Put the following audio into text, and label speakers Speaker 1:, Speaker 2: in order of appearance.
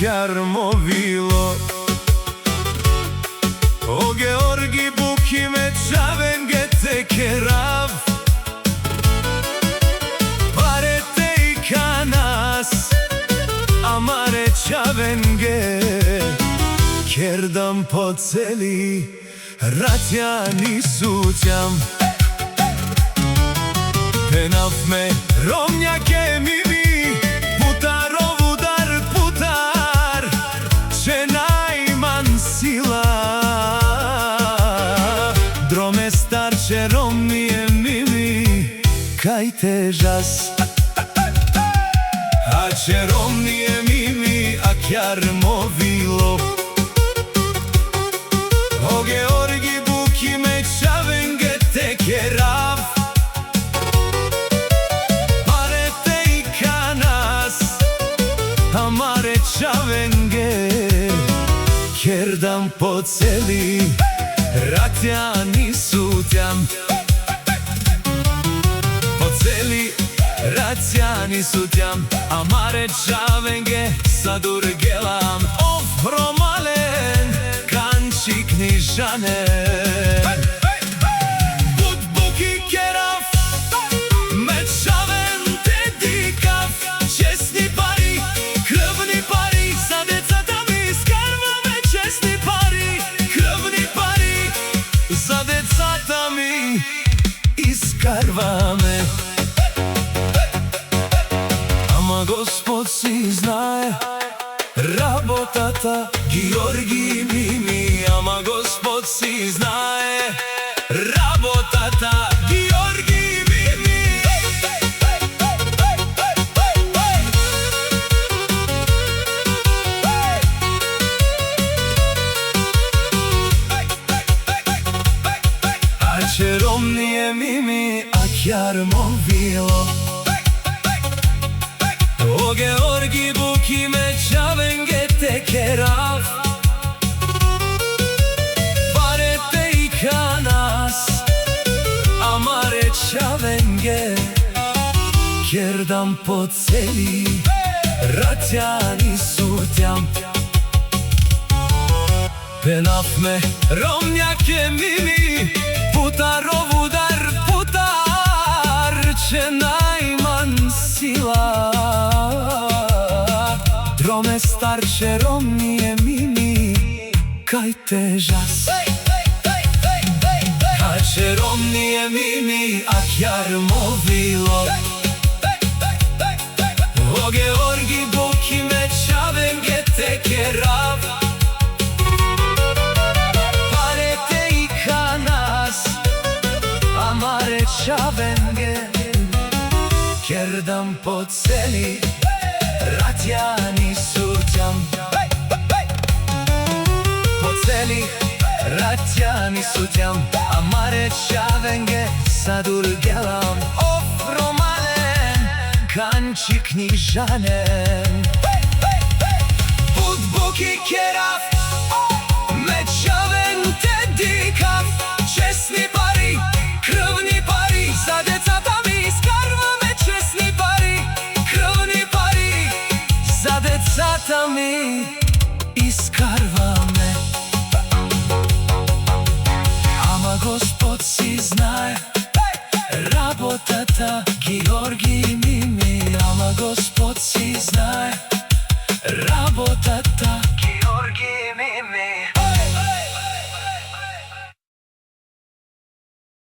Speaker 1: jarmovilo. O Georgi Bukime Čaven Gete Kerav Parete I Kanas Amare Čavenge Kerdam po celi Ratjani Sutjam Penaf me Romnjake Mimi Putarov udar putar Če najman sila Drome starče Romnije Mimi Kaj težas A če Romnije Mimi A jarmovilo. O Georgi Bukime Čaven Gete Kerav Parete I Kanas Amare Čavenge Kerdam po celi Ratjani Sutjam Po celi Ratjani Sutjam Amare Čavenge Sadur gelam Of romalen Kanči knižanen Bud buki kerav Me Čaven te dikav Česni pari, krvni pari Za decata mi skarvame Česni pari, krvni pari Za decata mi iskarvame. Ама Господ си знае работата Георги Мими. Ама Господ си знае работата Георги Мими. А че Ромнije Mimi A jarmovilo. O Georgi Bukime Čaven Gete Kerav Parete I Kanas Amare Čavenge Kerdam po celi Ratjani Sutjam Penaf me Romnjake Mimi Putarov udar putar Če najman sila Drome starče Romnije Mimi Kaj težas A če Romnije Mimi A jarmovilo. O Georgi Bukime Čaven Gete Kerav Parete I Kanas Amare Čavenge Kerdam po celi Ratjani Sutjam Po celi Ratjani Sutjam Amare Čavenge Sadur gelam Of romalen Kanči knižanen Bud buki kerav Me Čaven te dikav Česni pari, krvni pari Za decata mi iskarvame Česni pari, krvni pari Za decata mi iskarvame. Ама Господ си знае работата Георги Мими. Ама Господ си знае работата